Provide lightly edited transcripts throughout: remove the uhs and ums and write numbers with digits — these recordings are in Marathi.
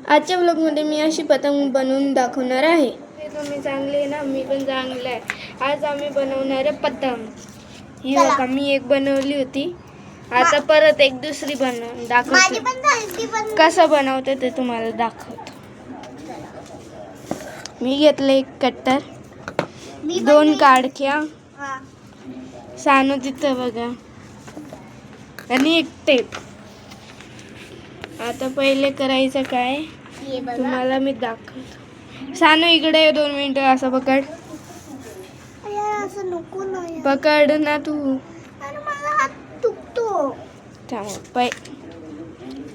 आजच्या ब्लॉगमध्ये मी अशी पतंग बनवून दाखवणार आहे. तुम्ही चांगले ना, मी पण चांगले आहे. आज आम्ही बनवणार आहे पतंग. ही बघा, मी एक बनवली होती. आता परत एक दुसरी बनवून दाखवतो. कसं बनवते ते तुम्हाला दाखवतो. मी घेतलं एक कट्टर, 2 काडक्या, सानू तिथं बघा, आणि एक टेप. आता पहिले करायचं काय तुम्हाला मी दाखवतो. सानू इकडे 2 मिनिटं. असं पकड, पकड ना तू.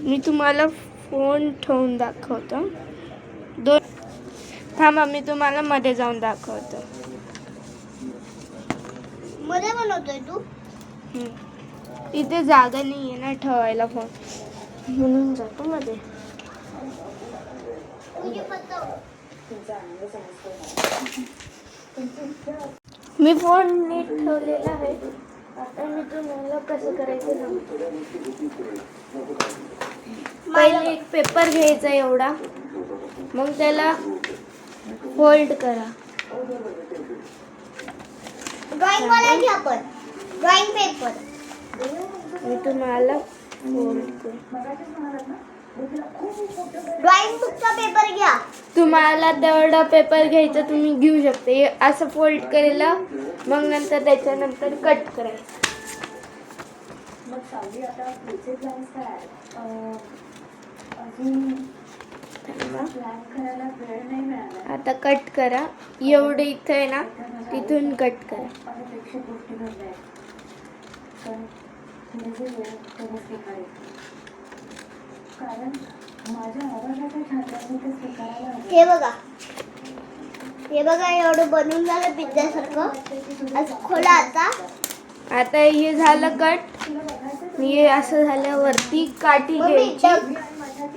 मी तुम्हाला फोन ठेवून दाखवतो. थांबा, मी तुम्हाला मध्ये जाऊन दाखवतो. मध्ये बनवतोय तू? इथे जागा नाही आहे ना ठेवायला फोन, म्हणून जातो मध्ये. मी फोन नीट ठेवलेला आहे. आता मी तुम्हाला कसं करायचं सांगतो. पहिले एक पेपर घ्यायचा एवढा, मग त्याला फोल्ड करा. ड्रॉइंग वाला घ्या, पण ड्रॉइंग पेपर मी तुम्हाला फोल्ड करू. ड्रॉइंग बुकचा पेपर घ्या. तुम्हाला तेवढा पेपर घ्यायचा, तुम्ही घेऊ शकते. असं फोल्ड केलं, मग नंतर त्याच्यानंतर कट करायचं. आता कट करा. एवढे इथं आहे ना, तिथून कट करा. हे बघा, हे बघा, एवढं बनवून झालं पिझ्झासारखं. असं खोला. आता हे झालं कट. हे असं झाल्यावरती काठी घ्यायची.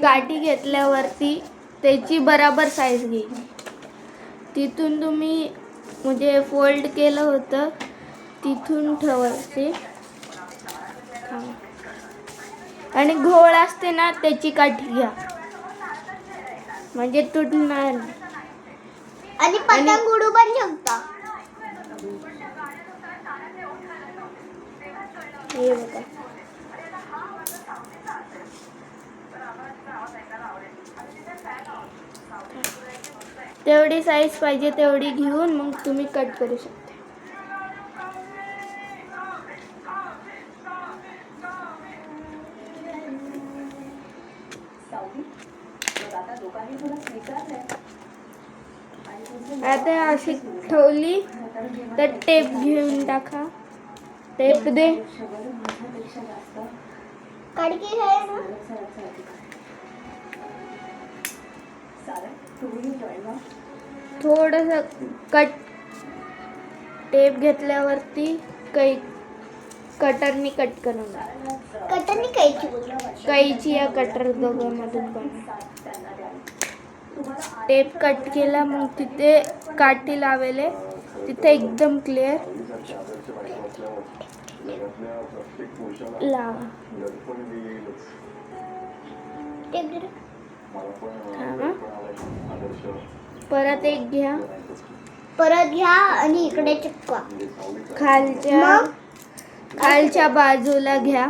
काठी घेतल्यावरती त्याची बराबर साईज घ्यायची. तिथून तुम्ही म्हणजे फोल्ड केलं होतं तिथून ठेवायचे. आणि घोळ असते ना, त्याची काठी घ्या, म्हणजे तुटणार नाही. आणि पतंग उडू पण शकता. हे बघा, तेवढी साईज पाहिजे तेवढी घेऊन मग तुम्ही कट करू शकता. आता अशी ठेवली तर टेप घेऊन टाका. टेप दे. काडकी आहे ना, थोडस कट. टेप घेतल्यावरती कटरनी कट करून. कटरनी कैची या कटर दोघांमधून पण. टेप कट केला, मग तिथे काठी लावले, तिथे एकदम क्लिअर लावा. परत एक घ्या. परत घ्या आणि इकडे चिपका. खालच्या बाजूला घ्या.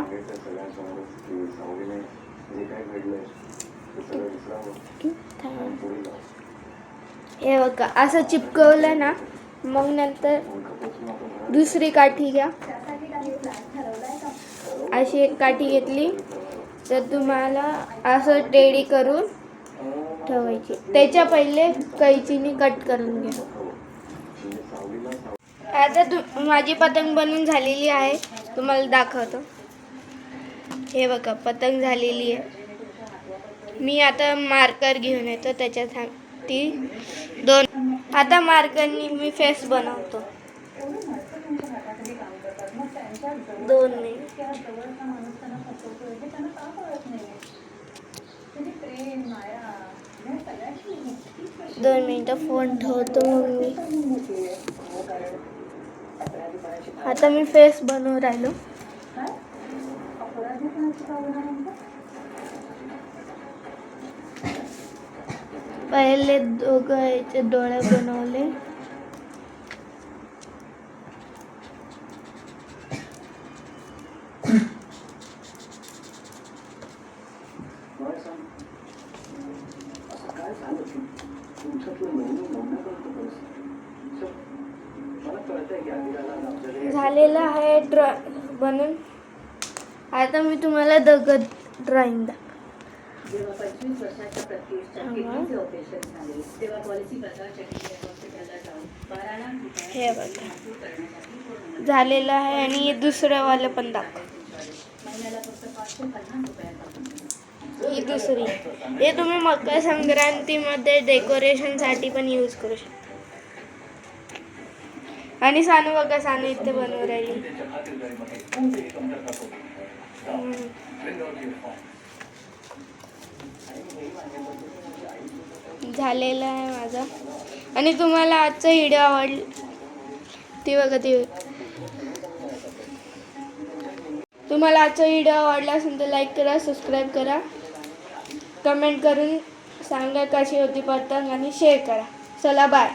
हे बघा, असं चिपकवलं ना, मग नंतर दुसरी काठी घ्या. अशी एक काठी घेतली तर तुम्हाला असं टेडी करून ठेवायची. त्याच्या पहिले कैचीने कट करून घ्या. आता माझी पतंग बनवून झालेली आहे, तुम्हाला दाखवतो. हे बघा, पतंग झालेली आहे. मी आता मार्कर घेऊन येतो, त्याच्यासाठी 2. आता मार्करनी मी फेस बनवतो. 2 मिनिट. 2 मिनिटं फोन ठेवतो मग मी. आता मी फेस बनवून राहिलो. पहिले दोघं याचे डोळे बनवले. झालेलं आहे बनून. आता मी तुम्हाला दगड ड्रॉइंग जेव्हा 25 वर्षाच्या प्रत्युषच्या किडनीचे ऑपरेशन झाले तेव्हा पॉलिसी प्रकार चक्रीय हॉस्पिटलला जाऊन 12 लाख रुपये हे बघा झालेलं आहे. आणि हे दुसरं वालं पण दाखव. महिन्याला फक्त 550 रुपयांपासून ही दुसरी. हे तुम्ही मकर संक्रांतीमध्ये डेकोरेशनसाठी पण यूज करू शकता. आणि सानू बघा, सानू इथे बनवू राहिली. झालेला आहे माझा. आणि तुम्हाला आजचा व्हिडिओ आवडला ती बघा ती. तुम्हाला आजचा व्हिडिओ आवडला असेल तर लाईक करा, सबस्क्राईब करा, कमेंट करून सांगा कशी होती पतंग आणि शेअर करा. चला बाय.